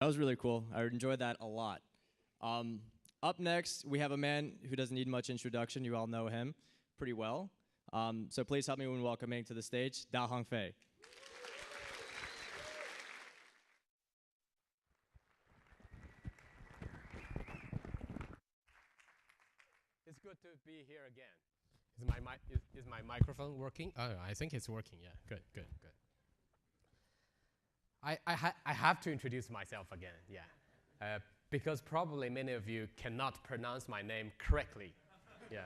That was really cool. I enjoyed that a lot. Um, Up next, we have a man who doesn't need much introduction. You all know him pretty well. So please help me when welcoming to the stage, Da Hongfei. It's good to be here again. Is my microphone working? Oh, I think it's working. Yeah, good. I have to introduce myself again. Yeah, because probably many of you cannot pronounce my name correctly. Yeah,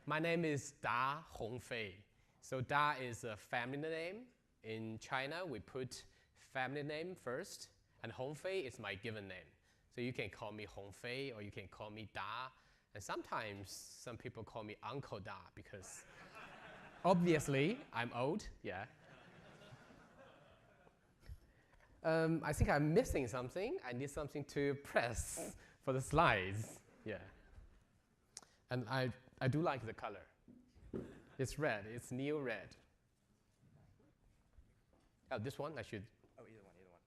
my name is Da Hongfei. So Da is a family name. In China, we put family name first, and Hongfei is my given name. So you can call me Hongfei, or you can call me Da. And sometimes some people call me Uncle Da because obviously I'm old, yeah. I think I'm missing something. I need something to press for the slides, yeah. And I do like the color. It's red, it's neo red. Oh, this one I should? Oh,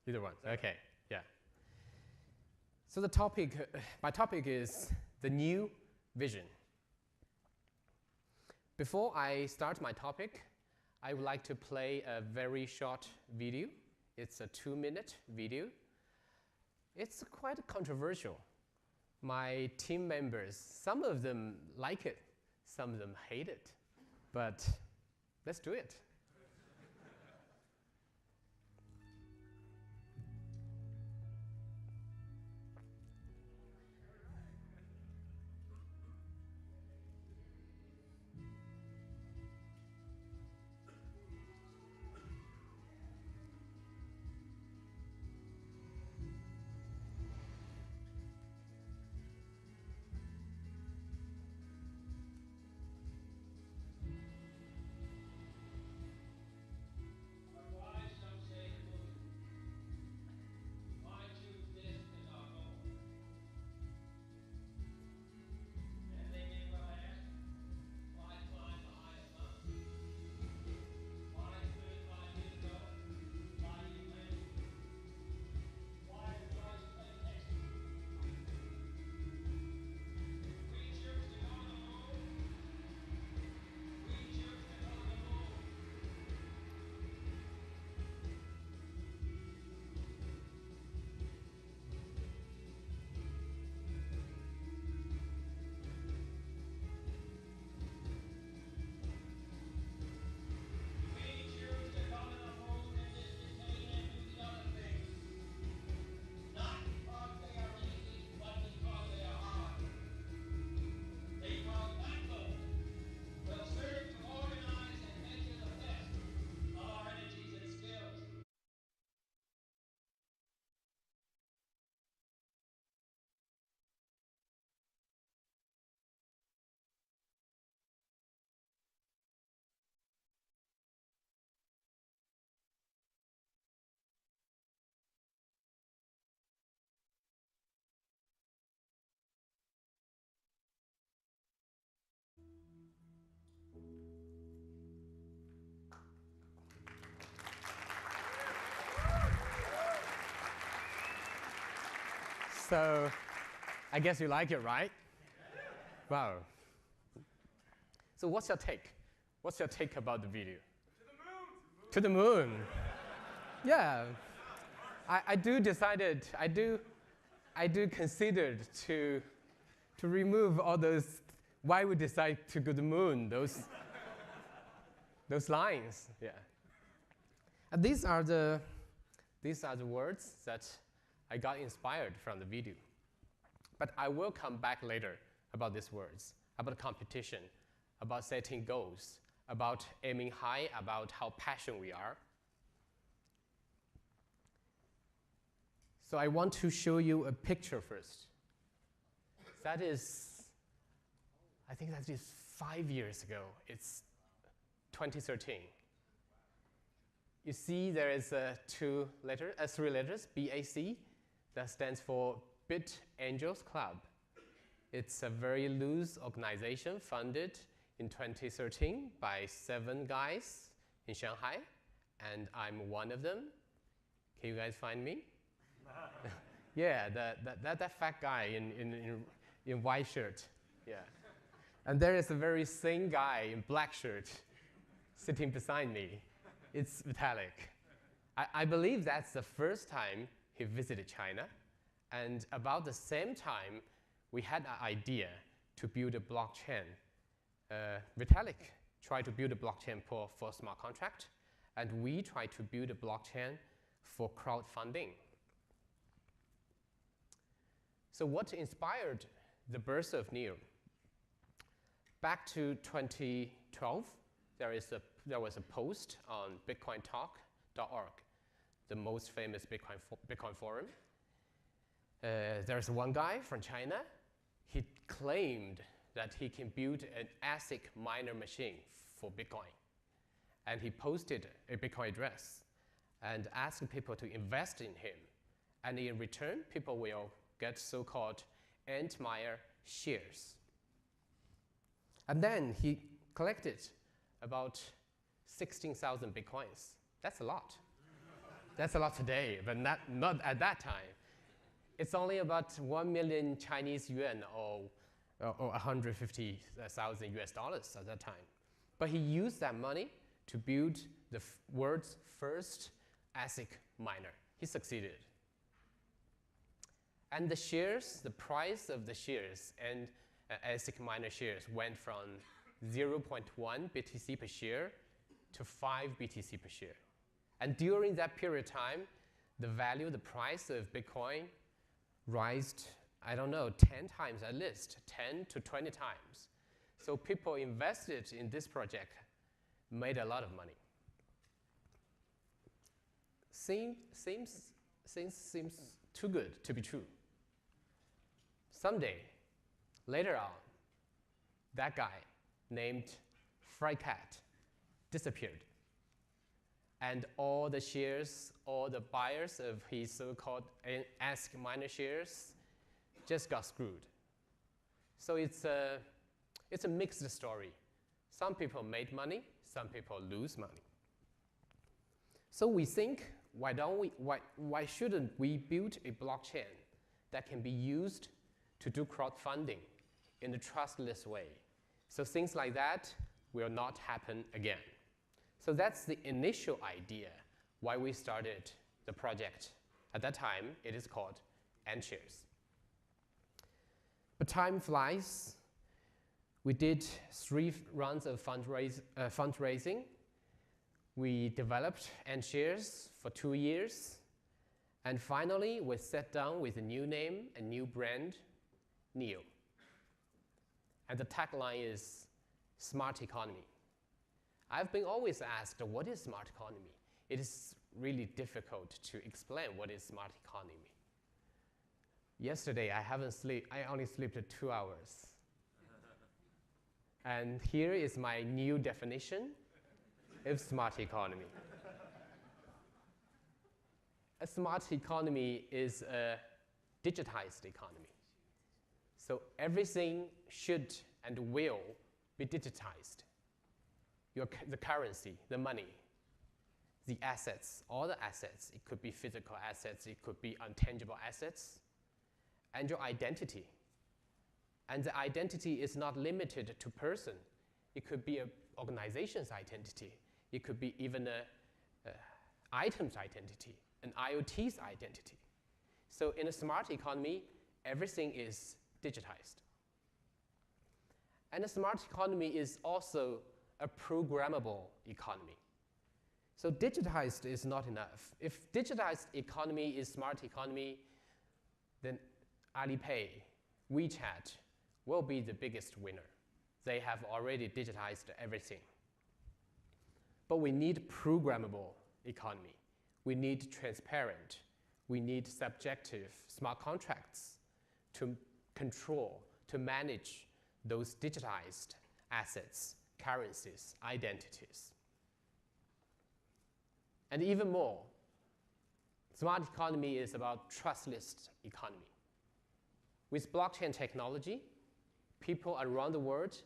either one. Okay, yeah. So the topic, my topic is the new vision. Before I start my topic, I would like to play a very short video. It's a 2-minute video. It's quite controversial. My team members, some of them like it, some of them hate it, but let's do it. So I guess you like it, right? Wow. So what's your take? What's your take about the video? To the moon. To the moon. Yeah. I do consider to remove all those why we decide to go to the moon, those lines. Yeah. And these are the words that I got inspired from the video. But I will come back later about these words, about competition, about setting goals, about aiming high, about how passionate we are. So I want to show you a picture first. That is, I think that is 5 years ago. It's 2013. You see there is three letters, BAC, that stands for Bit Angels Club. It's a very loose organization funded in 2013 by 7 guys in Shanghai, and I'm one of them. Can you guys find me? Yeah, that fat guy in white shirt. Yeah. And there is a very thin guy in black shirt sitting beside me. It's Vitalik. I believe that's the first time he visited China. And about the same time, we had an idea to build a blockchain. Vitalik tried to build a blockchain for smart contract, and we tried to build a blockchain for crowdfunding. So what inspired the birth of NEO? Back to 2012, there was a post on bitcointalk.org, the most famous Bitcoin forum. There's one guy from China. He claimed that he can build an ASIC miner machine for Bitcoin. And he posted a Bitcoin address and asked people to invest in him. And in return, people will get so-called Antmeyer shares. And then he collected about 16,000 Bitcoins. That's a lot. That's a lot today, but not at that time. It's only about 1 million Chinese yuan or 150,000 US dollars at that time. But he used that money to build the world's first ASIC miner. He succeeded. And the shares, the price of the shares and ASIC miner shares went from 0.1 BTC per share to 5 BTC per share. And during that period of time, the value, the price of Bitcoin rised, I don't know, 10 times at least, 10 to 20 times. So people invested in this project, made a lot of money. Seems too good to be true. Someday, later on, that guy named Frycat disappeared. And all the shares, all the buyers of his so-called ASIC miner shares just got screwed. So it's a mixed story. Some people made money, some people lose money. So we think, why shouldn't we build a blockchain that can be used to do crowdfunding in a trustless way? So things like that will not happen again. So that's the initial idea why we started the project. At that time, it is called AntShares. But time flies. We did 3 rounds of fundraising. We developed AntShares for 2 years. And finally, we sat down with a new name, a new brand, NEO. And the tagline is smart economy. I've been always asked, what is smart economy? It is really difficult to explain what is smart economy. Yesterday, I only slept 2 hours. And here is my new definition of smart economy. A smart economy is a digitized economy. So everything should and will be digitized. The currency, the money, the assets, all the assets. It could be physical assets, it could be intangible assets, and your identity. And the identity is not limited to person. It could be an organization's identity. It could be even an item's identity, an IoT's identity. So in a smart economy, everything is digitized. And a smart economy is also a programmable economy. So digitized is not enough. If digitized economy is smart economy, then Alipay, WeChat will be the biggest winner. They have already digitized everything. But we need programmable economy. We need transparent. We need subjective smart contracts to control, to manage those digitized assets, currencies, identities. And even more, smart economy is about trustless economy. With blockchain technology, people around the world,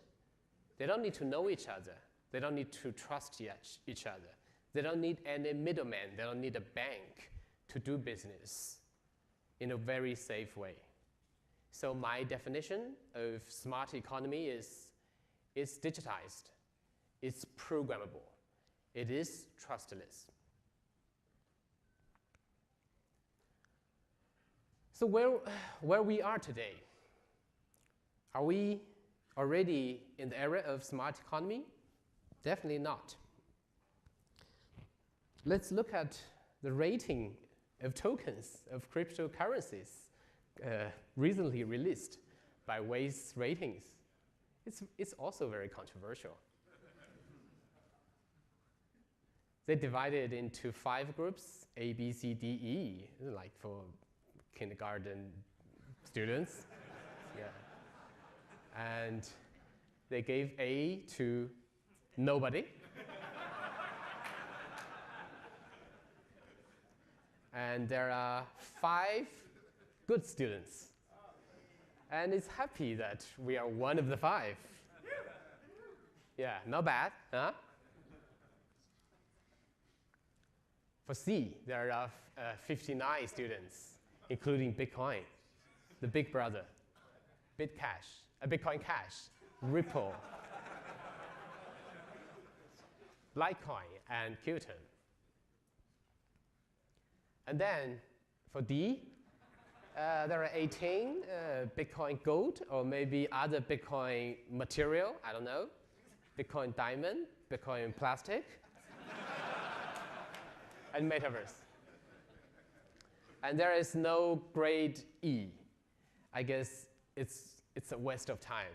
they don't need to know each other. They don't need to trust each other. They don't need any middleman. They don't need a bank to do business. in a very safe way. So my definition of smart economy is it's digitized, it's programmable, it is trustless. So where we are today, are we already in the era of smart economy? Definitely not. Let's look at the rating of tokens of cryptocurrencies recently released by Waze Ratings. It's also very controversial. They divided into 5 groups, A, B, C, D, E, like for kindergarten students. Yeah. And they gave A to nobody. And there are 5 good students. And it's happy that we are one of the 5. Yeah, not bad, huh? For C, there are 59 students, including Bitcoin, the big brother, Bitcoin Cash, Ripple, Litecoin, and Qtum. And then for D, there are 18 Bitcoin Gold, or maybe other Bitcoin material, I don't know, Bitcoin Diamond, Bitcoin Plastic, and Metaverse. And there is no grade E. I guess it's a waste of time.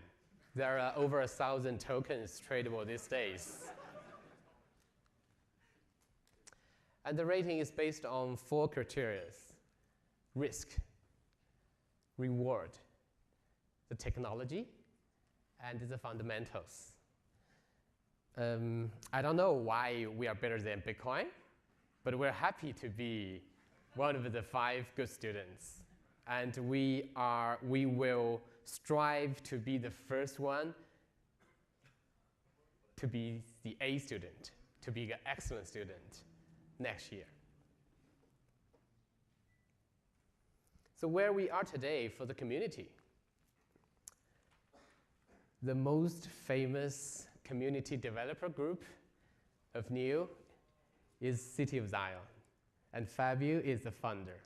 There are over 1,000 tokens tradable these days. And the rating is based on 4 criteria: risk, reward, the technology, and the fundamentals. I don't know why we are better than Bitcoin, but we're happy to be one of the 5 good students. And we will strive to be the first one to be the A student, to be an excellent student next year. So where we are today for the community, the most famous community developer group of NEO is City of Zion, and Fabio is the founder.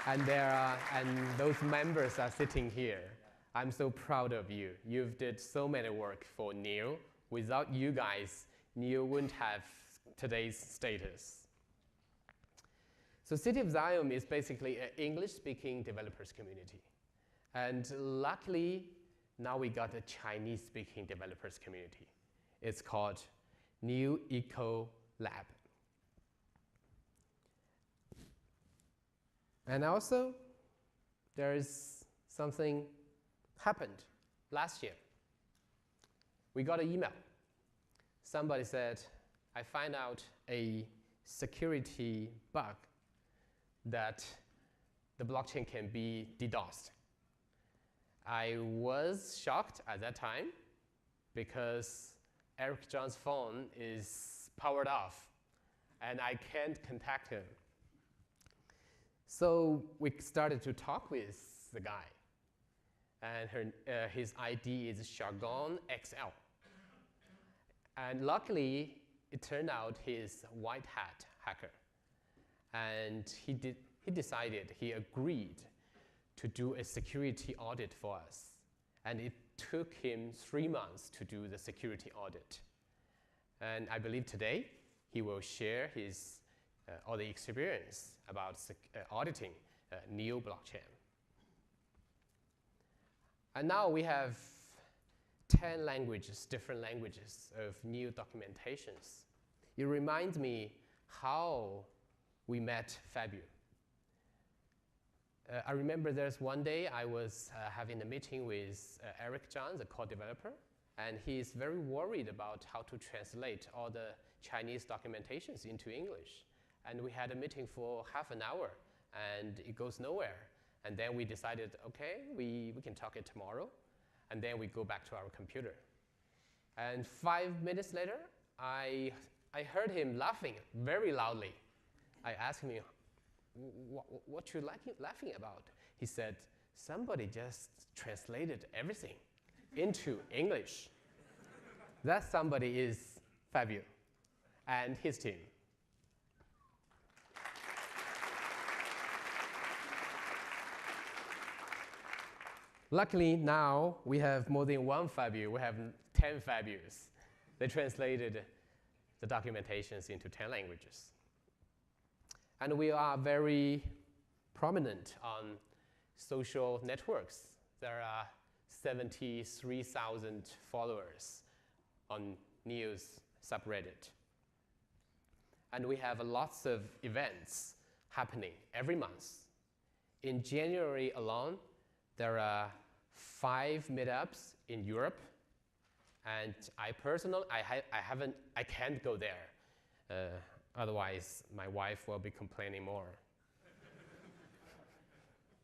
And those members are sitting here. I'm so proud of you. You've did so many work for NEO. Without you guys, NEO wouldn't have today's status. So City of Zion is basically an English-speaking developers community. And luckily, now we got a Chinese-speaking developers community. It's called New Eco Lab. And also, there is something happened last year. We got an email. Somebody said, I find out a security bug that the blockchain can be DDoSed. I was shocked at that time because Eric Zhang's phone is powered off and I can't contact him. So we started to talk with the guy. And his ID is Jargon XL. And luckily, it turned out he's a white hat hacker. And he agreed to do a security audit for us. And it took him 3 months to do the security audit. And I believe today, he will share his all the experience about auditing NEO blockchain. And now we have 10 languages, different languages of NEO documentations. It reminds me how we met Fabio. I remember there's one day I was having a meeting with Eric Zhang, the core developer, and he's very worried about how to translate all the Chinese documentations into English. And we had a meeting for half an hour, and it goes nowhere. And then we decided, okay, we can talk it tomorrow. And then we go back to our computer. And 5 minutes later, I I heard him laughing very loudly. I asked him, what you laughing about? He said, somebody just translated everything into English. That somebody is Fabio and his team. Luckily, now we have more than one Fabio. We have 10 Fabios. They translated the documentations into 10 languages. And we are very prominent on social networks. There are 73,000 followers on news subreddit. And we have lots of events happening every month. In January alone, there are 5 meetups in Europe. And I personally, I can't go there. Otherwise, my wife will be complaining more.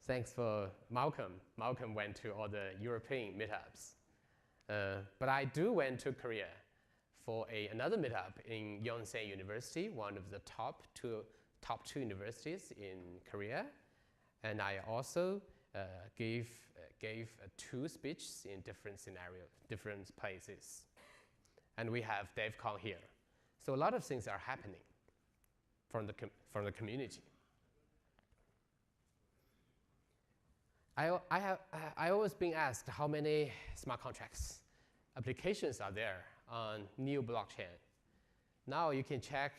Thanks for Malcolm. Malcolm went to all the European meetups. But I went to Korea for another meetup in Yonsei University, one of the top two universities in Korea. And I also gave 2 speeches in different scenarios, different places. And we have DevCon here. So a lot of things are happening from the community. I always been asked how many smart contracts applications are there on new blockchain. Now you can check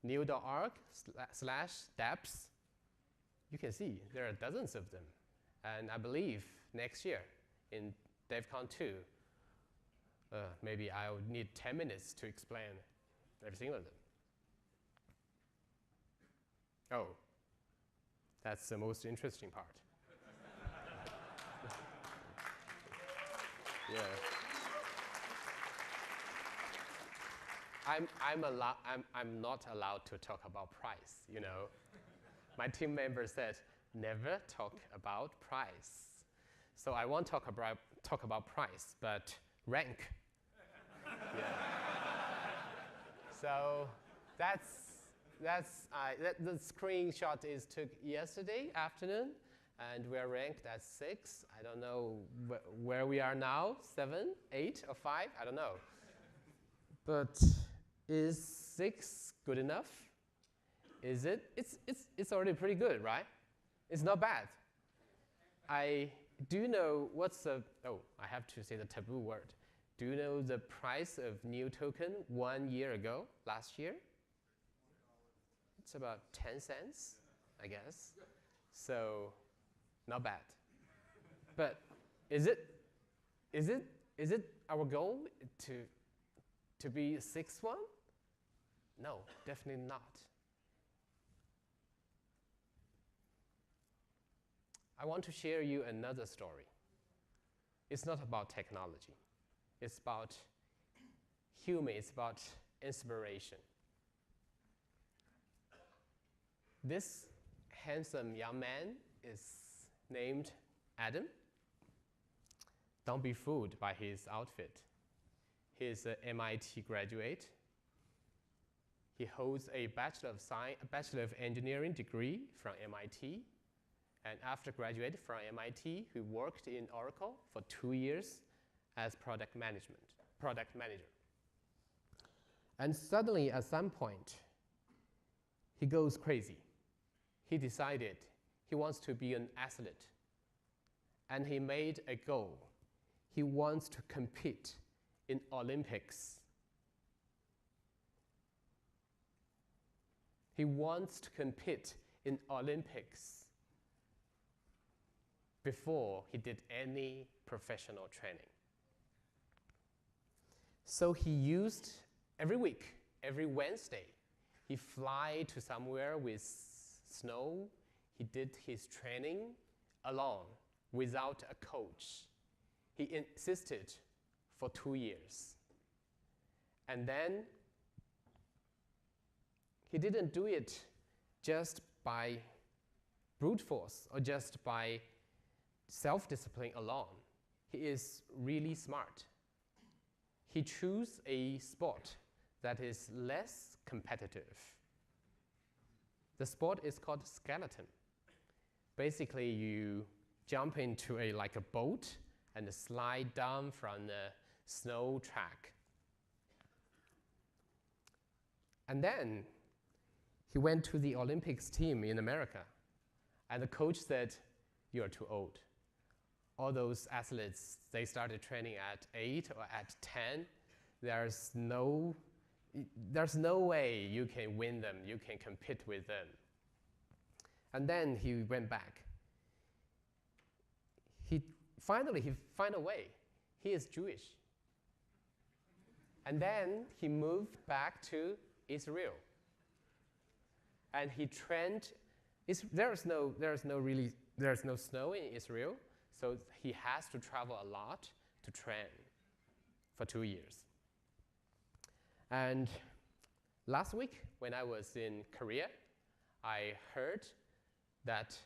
new.org/dApps. You can see there are dozens of them. And I believe next year in DevCon 2, maybe I'll need 10 minutes to explain every single of them. Oh, that's the most interesting part. Yeah. I'm not allowed to talk about price, you know. My team member said, never talk about price. So I won't talk about price, but rank. Yeah. So the screenshot is took yesterday afternoon, and we're ranked at 6. I don't know where we are now, 7, 8, or 5, I don't know. But is 6 good enough? Is it? It's already pretty good, right? It's not bad. I do know what's the, I have to say the taboo word. Do you know the price of new token 1 year ago, last year? It's about 10 cents, I guess. So, not bad. But is it our goal to be 6th one? No, definitely not. I want to share you another story. It's not about technology. It's about human, it's about inspiration. This handsome young man is named Adam. Don't be fooled by his outfit. He's an MIT graduate. He holds a Bachelor of Engineering degree from MIT. And after graduating from MIT, he worked in Oracle for 2 years as product manager. And suddenly, at some point, he goes crazy. He decided he wants to be an athlete. And he made a goal. He wants to compete in Olympics. He wants to compete in Olympics before he did any professional training. So he used every week, every Wednesday, he fly to somewhere with snow. He did his training alone without a coach. He insisted for 2 years. And then he didn't do it just by brute force or just by self-discipline alone. He is really smart. He chose a sport that is less competitive. The sport is called skeleton. Basically, you jump into like a boat and slide down from the snow track. And then he went to the Olympics team in America, and the coach said, "You're too old." All those athletes, they started training at 8 or at 10. There's no way you can win them, you can compete with them. And then he went back. He found a way. He is Jewish. And then he moved back to Israel. And he trained. There's no snow in Israel, so he has to travel a lot to train for 2 years. And last week, when I was in Korea, I heard that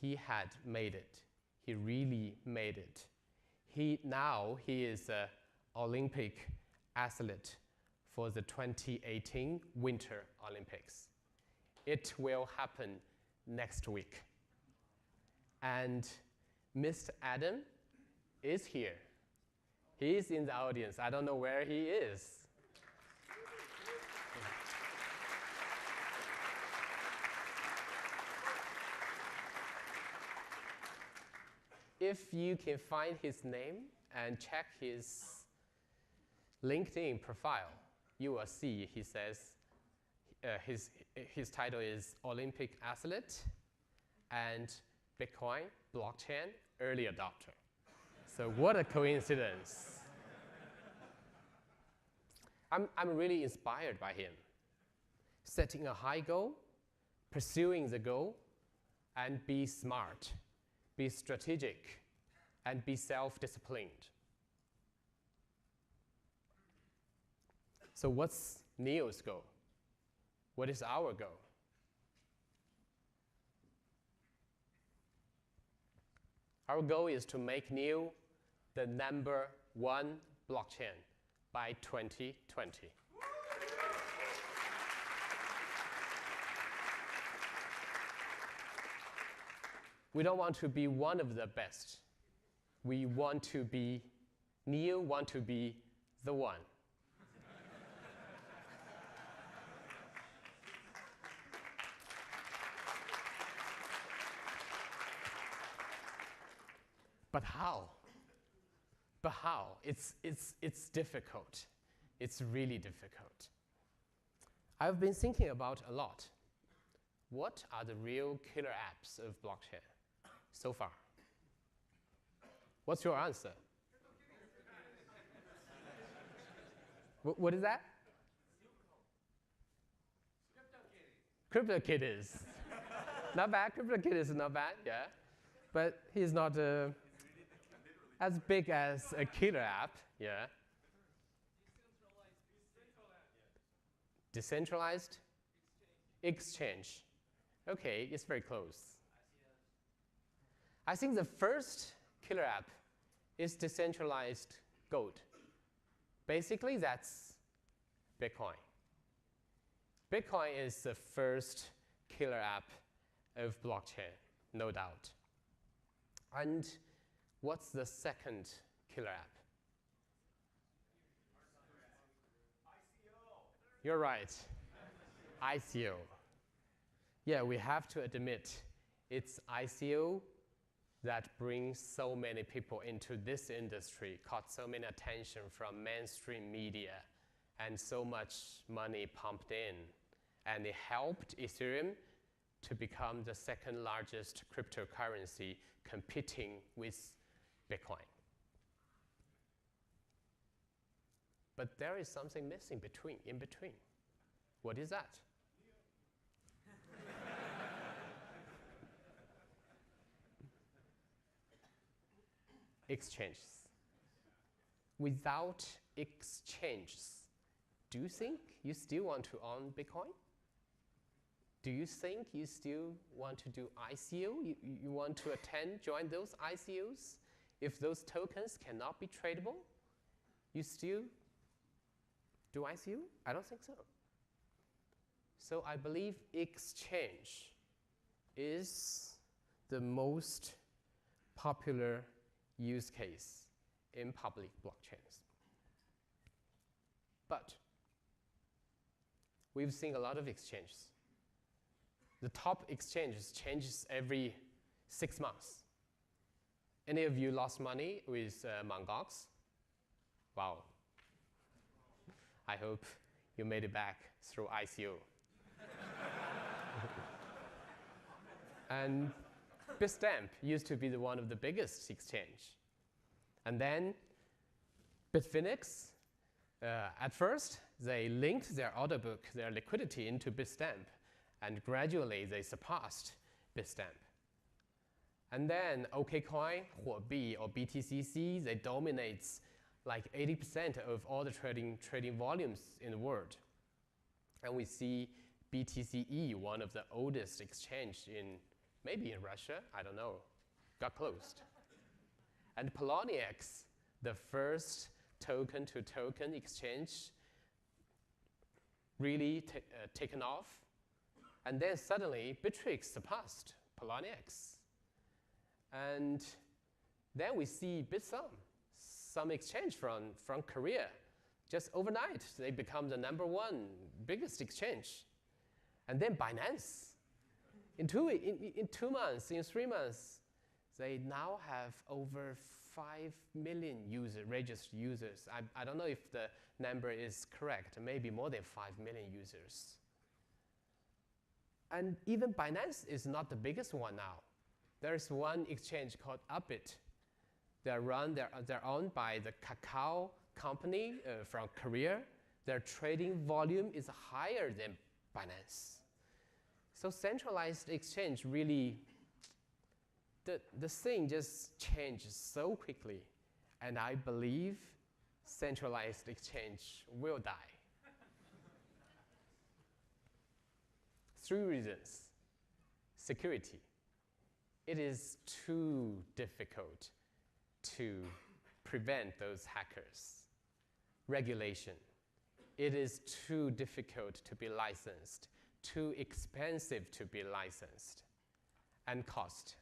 he had made it. He really made it. Now he is an Olympic athlete for the 2018 Winter Olympics. It will happen next week. And Mr. Adam is here. He is in the audience. I don't know where he is. If you can find his name and check his LinkedIn profile, you will see he says his title is Olympic athlete and Bitcoin blockchain early adopter. So what a coincidence. I'm really inspired by him. Setting a high goal, pursuing the goal, and be smart, be strategic, and be self-disciplined. So what's Neil's goal? What is our goal? Our goal is to make Neil the #1 blockchain by 2020. We don't want to be one of the best. We want to be, Neil want to be the one. But how? But how? It's difficult. It's really difficult. I've been thinking about a lot. What are the real killer apps of blockchain so far? What's your answer? What is that? CryptoKitties. Not bad. CryptoKitties is not bad, yeah. But he's not as big as a killer app, yeah. Decentralized exchange. Okay, it's very close. I think the first killer app is decentralized gold. Basically, that's Bitcoin. Bitcoin is the first killer app of blockchain, no doubt. And what's the second killer app? You're right. ICO. Yeah, we have to admit, it's ICO that brings so many people into this industry, caught so many attention from mainstream media, and so much money pumped in. And it helped Ethereum to become the second largest cryptocurrency competing with Bitcoin. But there is something missing in between. What is that? Exchanges. Without exchanges, do you think you still want to own Bitcoin? Do you think you still want to do ICO? You want to join those ICOs? If those tokens cannot be tradable, you still do ICO? I don't think so. So I believe exchange is the most popular use case in public blockchains. But we've seen a lot of exchanges. The top exchanges changes every 6 months. Any of you lost money with Mt. Gox? Wow. I hope you made it back through ICO. And Bitstamp used to be one of the biggest exchange. And then Bitfinex, at first, they linked their order book, their liquidity into Bitstamp, and gradually they surpassed Bitstamp. And then OKCoin, Huobi, or BTCC, they dominate like 80% of all the trading volumes in the world. And we see BTCE, one of the oldest exchange maybe in Russia, I don't know, got closed. And Poloniex, the first token-to-token exchange, really taken off. And then suddenly, Bittrex surpassed Poloniex. And then we see Bitsum, some exchange from Korea. Just overnight, they become the #1 biggest exchange. And then Binance. In 2 months, in 3 months, they now have over 5 million registered users. I don't know if the number is correct, maybe more than 5 million users. And even Binance is not the biggest one now. There's one exchange called Upbit. They're owned by the Kakao company from Korea. Their trading volume is higher than Binance. So centralized exchange really, the thing just changes so quickly. And I believe centralized exchange will die. 3 reasons. Security. It is too difficult to prevent those hackers. Regulation. It is too difficult to be licensed, too expensive to be licensed. And cost.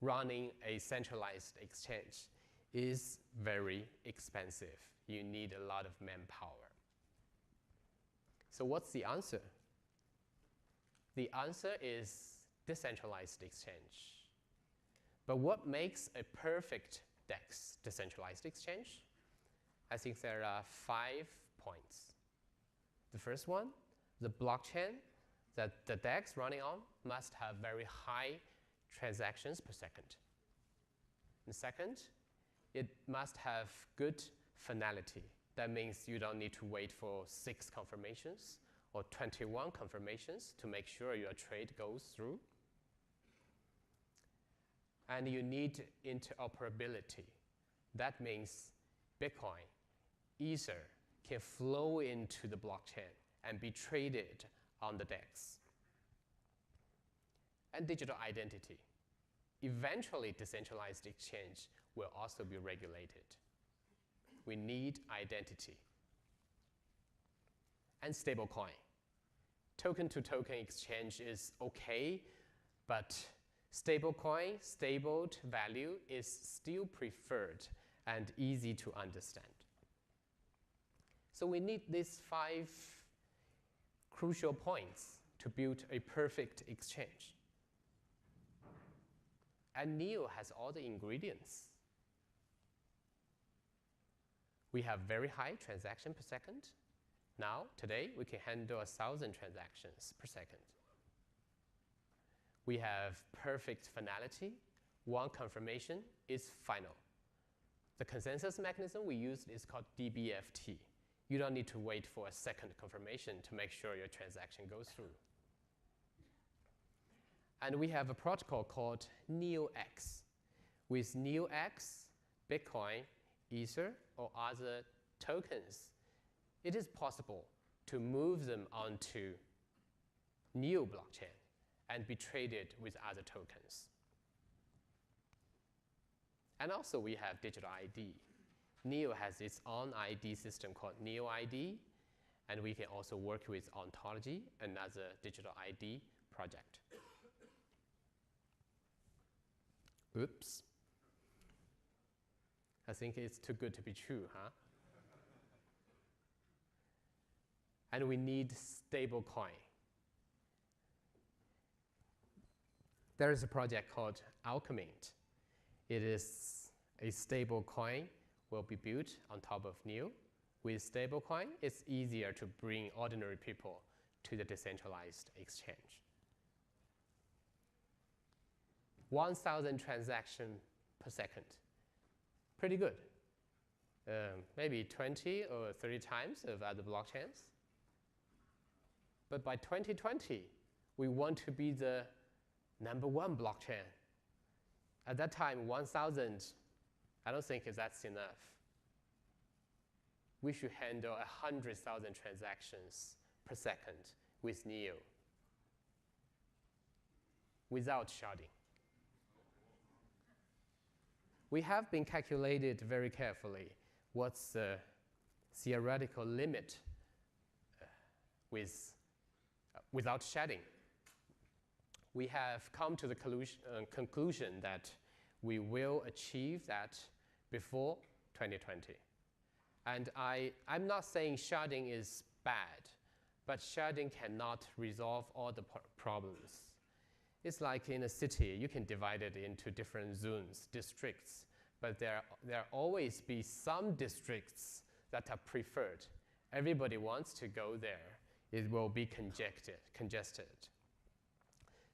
Running a centralized exchange is very expensive. You need a lot of manpower. So what's the answer? The answer is decentralized exchange. But what makes a perfect DEX, decentralized exchange? I think there are 5 points. The first one, the blockchain that the DEX running on must have very high transactions per second. And second, it must have good finality. That means you don't need to wait for 6 confirmations or 21 confirmations to make sure your trade goes through. And you need interoperability. That means Bitcoin, Ether can flow into the blockchain and be traded on the DEX. And digital identity. Eventually, decentralized exchange will also be regulated. We need identity. And stablecoin. Token-to-token exchange is okay, but stablecoin, stabled value is still preferred and easy to understand. So we need these 5 crucial points to build a perfect exchange. And NEO has all the ingredients. We have very high transaction per second. Now, today, we can handle 1,000 transactions per second. We have perfect finality. One confirmation is final. The consensus mechanism we used is called DBFT. You don't need to wait for a second confirmation to make sure your transaction goes through. And we have a protocol called NEOX. With NEOX, Bitcoin, Ether, or other tokens, it is possible to move them onto NEO blockchain and be traded with other tokens. And also we have digital ID. NEO has its own ID system called NEO ID, And we can also work with ontology, another digital ID project. Oops. I think it's too good to be true, huh? And we need stable coin. There is a project called Alchemint. It is a stable coin will be built on top of NEO. With stable coin, it's easier to bring ordinary people to the decentralized exchange. 1,000 transactions per second. Pretty good. Maybe 20 or 30 times of other blockchains. But by 2020, we want to be the #1 blockchain. At that time, 1,000, I don't think that's enough. We should handle 100,000 transactions per second with NEO without sharding. We have been calculated very carefully what's the theoretical limit without sharding. We have come to the conclusion that we will achieve that before 2020. And I'm not saying sharding is bad, but sharding cannot resolve all the problems. It's like in a city, you can divide it into different zones, districts, but there always be some districts that are preferred. Everybody wants to go there. It will be congested.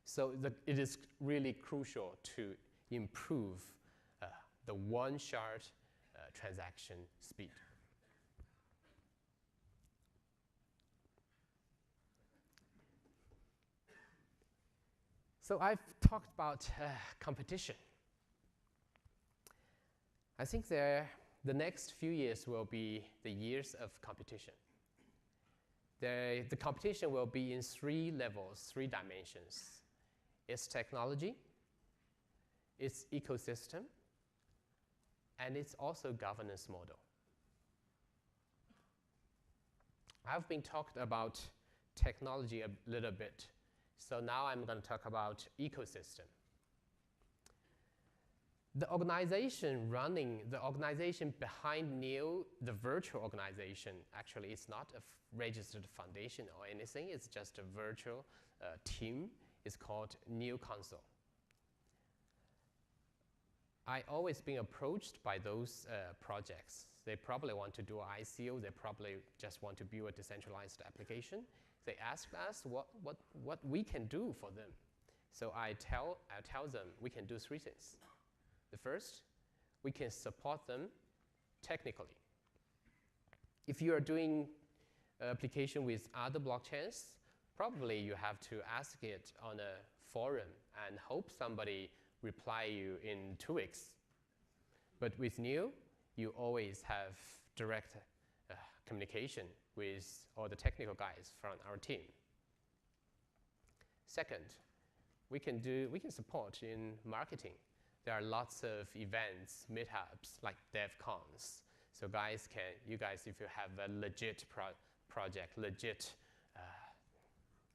So it is really crucial to improve the one shard transaction speed. So I've talked about competition. I think the next few years will be the years of competition. The competition will be in 3 levels, 3 dimensions. It's technology, it's ecosystem, and it's also governance model. I've been talking about technology a little bit, so now I'm going to talk about ecosystem. The organization behind NEO, the virtual organization, actually it's not a registered foundation or anything, it's just a virtual team. It's called NEO Council. I always been approached by those projects. They probably want to do ICO, they probably just want to build a decentralized application. They ask us what we can do for them. So I tell them we can do 3 things. The first, we can support them technically. If you are doing application with other blockchains, probably you have to ask it on a forum and hope somebody reply you in 2 weeks. But with NEO, you always have direct communication with all the technical guys from our team. Second, we can support in marketing. There are lots of events, meetups, like DevCons. So you guys, if you have a legit project, legit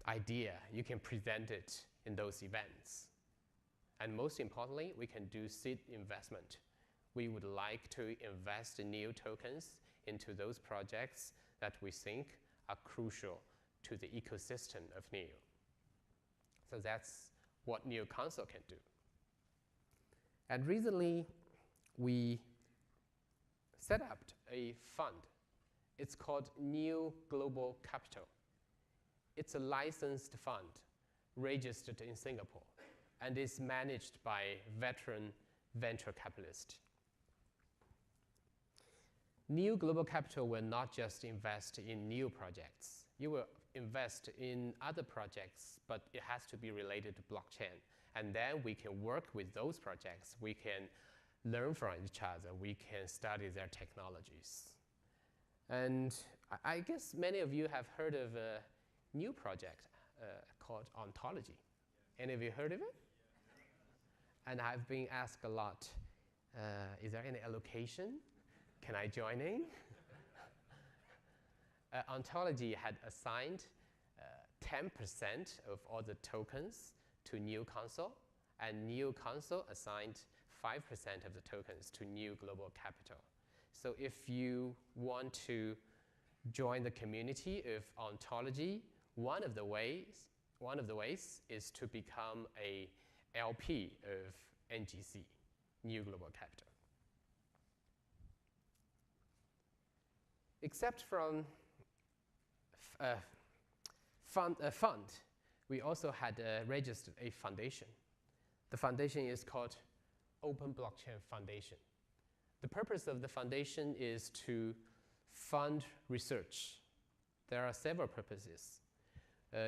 idea, you can present it in those events. And most importantly, we can do seed investment. We would like to invest in NEO tokens into those projects that we think are crucial to the ecosystem of NEO. So that's what NEO Council can do. And recently, we set up a fund. It's called NEO Global Capital. It's a licensed fund registered in Singapore and is managed by veteran venture capitalists. NEO Global Capital will not just invest in NEO projects. You will invest in other projects, but it has to be related to blockchain. And then we can work with those projects. We can learn from each other. We can study their technologies. And I guess many of you have heard of a new project called Ontology. Any of you heard of it? And I've been asked a lot, is there any allocation? Can I join in? Ontology had assigned 10% of all the tokens to New Council, and New Council assigned 5% of the tokens to New Global Capital. So if you want to join the community of ontology, one of the ways is to become a LP of NGC, New Global Capital. Except from a fund, we also had registered a foundation. The foundation is called Open Blockchain Foundation. The purpose of the foundation is to fund research. There are several purposes.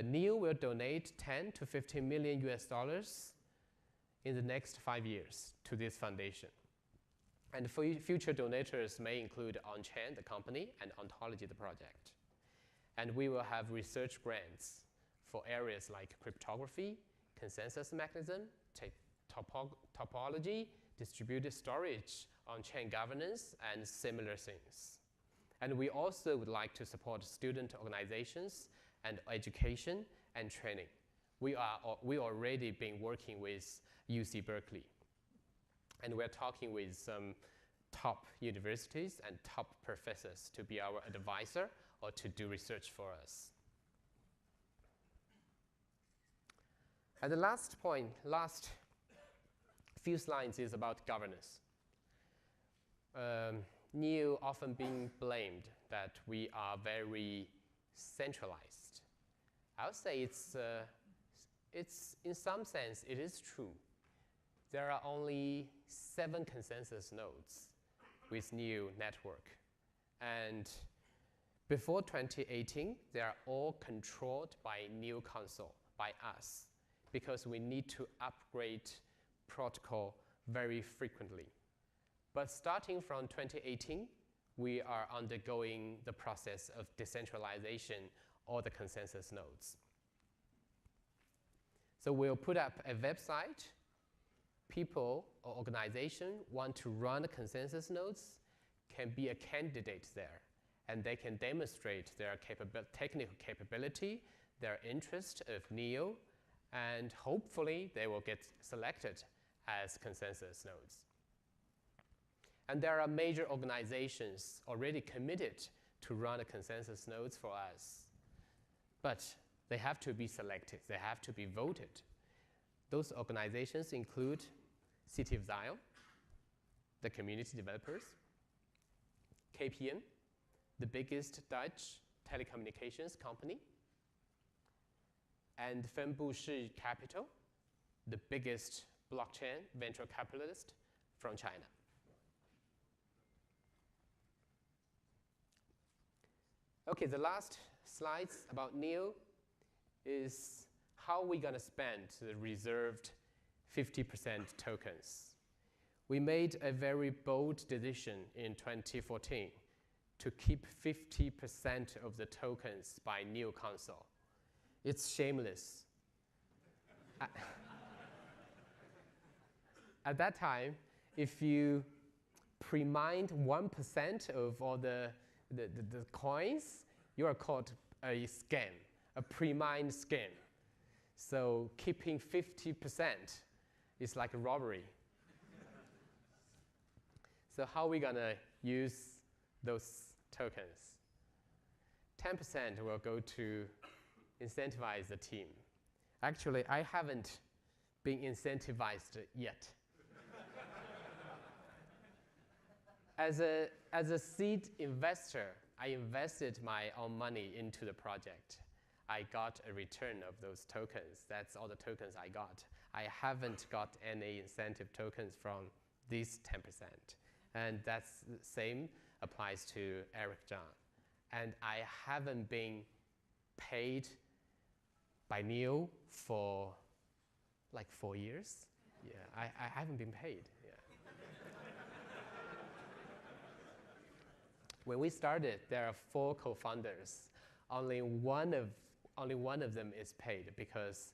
NEO will donate 10 to 15 million US dollars in the next 5 years to this foundation. And future donors may include OnChain, the company, and Ontology, the project. And we will have research grants for areas like cryptography, consensus mechanism, topology, distributed storage, on-chain governance, and similar things. And we also would like to support student organizations and education and training. We already been working with UC Berkeley. And we're talking with some top universities and top professors to be our advisor or to do research for us. And the last point, last few slides is about governance. NEO often being blamed that we are very centralized. I would say it's in some sense, it is true. There are only 7 consensus nodes with NEO network. And before 2018, they are all controlled by NEO Council, by us, because we need to upgrade protocol very frequently. But starting from 2018, we are undergoing the process of decentralization of the consensus nodes. So we'll put up a website. People or organization want to run the consensus nodes can be a candidate there, and they can demonstrate their technical capability, their interest of NEO, and hopefully they will get selected as consensus nodes. And there are major organizations already committed to run the consensus nodes for us. But they have to be selected. They have to be voted. Those organizations include City of Zion, the community developers, KPN, the biggest Dutch telecommunications company, and Fenbushi Capital, the biggest blockchain venture capitalist from China. Okay, the last slides about NEO is how we're going to spend the reserved 50% tokens. We made a very bold decision in 2014 to keep 50% of the tokens by NEO Council. It's shameless. At that time, if you pre-mined 1% of all the coins, you are called a scam, a pre-mined scam. So keeping 50% is like a robbery. So how are we going to use those tokens? 10% will go to incentivize the team. Actually, I haven't been incentivized yet. As a seed investor, I invested my own money into the project. I got a return of those tokens. That's all the tokens I got. I haven't got any incentive tokens from these 10%. And that's the same applies to Eric Zhang. And I haven't been paid by NEO for like 4 years. Yeah, I haven't been paid. Yeah. When we started, there are 4 co-founders. Only one of them is paid because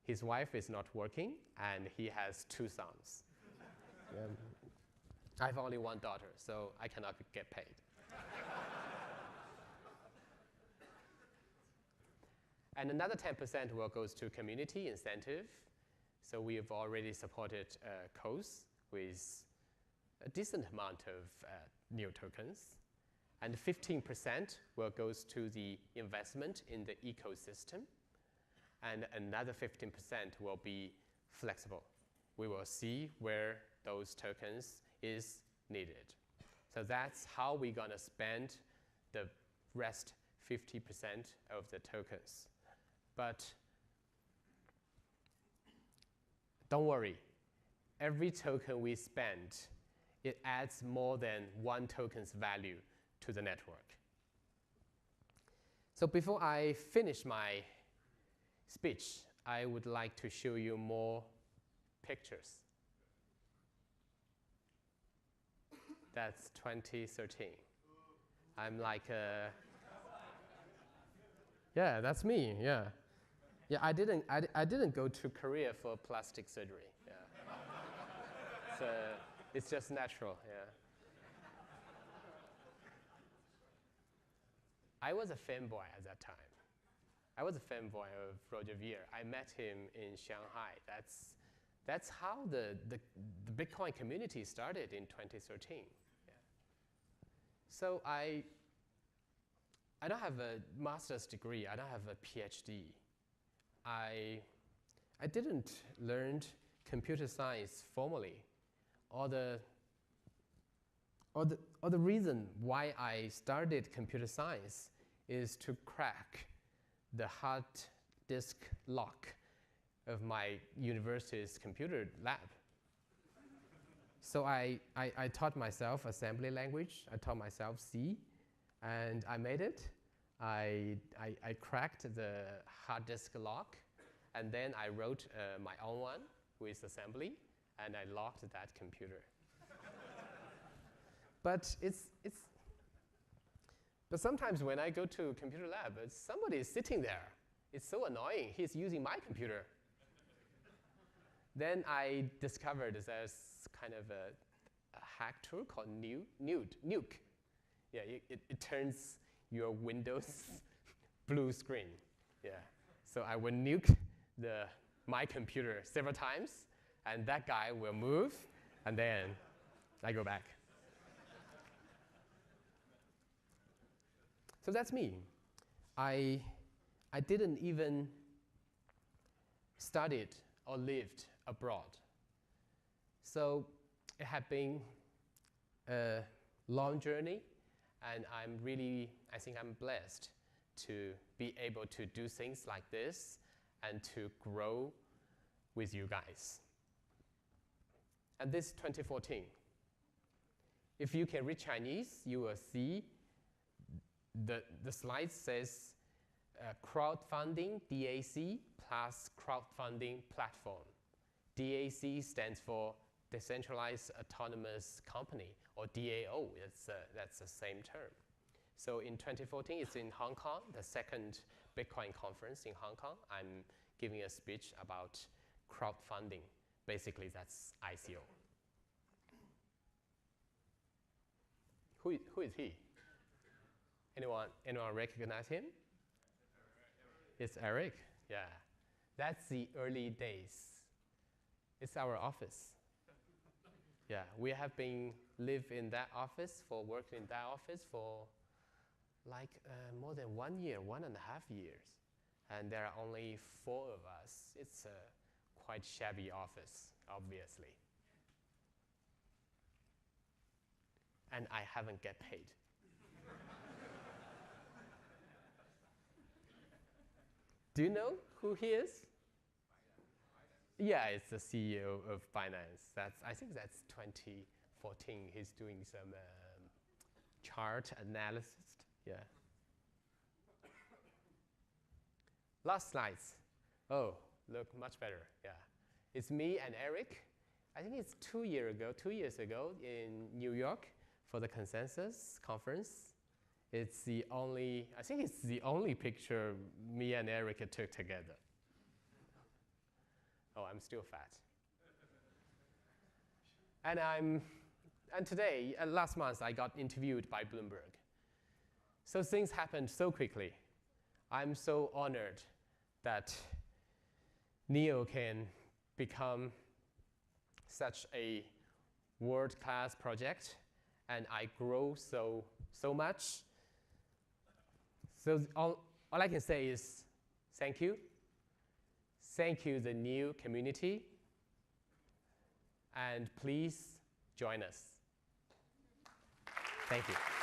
his wife is not working and he has 2 sons. I have only 1 daughter, so I cannot get paid. And another 10% will goes to community incentive. So we have already supported COS with a decent amount of new tokens. And 15% will goes to the investment in the ecosystem. And another 15% will be flexible. We will see where those tokens is needed. So that's how we're going to spend the rest 50% of the tokens. But don't worry. Every token we spend, it adds more than one token's value to the network. So before I finish my speech, I would like to show you more pictures. That's 2013. I'm like yeah, that's me, yeah. Yeah, I didn't go to Korea for plastic surgery. Yeah. It's just natural, yeah. I was a fanboy at that time. I was a fanboy of Roger Ver. I met him in Shanghai. That's how the Bitcoin community started in 2013. Yeah. So I don't have a master's degree. I don't have a PhD. I didn't learn computer science formally. Or the reason why I started computer science is to crack the hard disk lock of my university's computer lab. So I taught myself assembly language. I taught myself C, and I made it. I cracked the hard disk lock, and then I wrote my own one with assembly, and I locked that computer. But but sometimes when I go to a computer lab, somebody is sitting there. It's so annoying. He's using my computer. Then I discovered there's kind of a hack tool called Nuke. Yeah, it turns your Windows blue screen. Yeah. So I will nuke my computer several times, and that guy will move, and then I go back. So that's me. I didn't even studied or lived abroad. So it had been a long journey, and I think I'm blessed to be able to do things like this and to grow with you guys. And this 2014. If you can read Chinese, you will see the slide says crowdfunding, DAC, plus crowdfunding platform. DAC stands for Decentralized Autonomous Company, or DAO, that's the same term. So in 2014, it's in Hong Kong, the second Bitcoin conference in Hong Kong. I'm giving a speech about crowdfunding. Basically, that's ICO. Who is he? Anyone recognize him? It's Eric. Yeah. That's the early days. It's our office. Yeah, we have been worked in that office for like more than 1 year, 1.5 years. And there are only 4 of us. It's a quite shabby office, obviously. And I haven't get paid. Do you know who he is? Yeah, it's the CEO of Binance. I think that's 2014. He's doing some chart analysis. Yeah. Last slides. Oh, look much better. Yeah, it's me and Eric. I think it's 2 years ago in New York for the Consensus Conference. I think it's the only picture me and Eric took together. Oh, I'm still fat. And today, last month, I got interviewed by Bloomberg. So things happened so quickly. I'm so honored that NEO can become such a world-class project, and I grow so much. So all I can say is thank you. Thank you, the NEO community, and please join us. Thank you.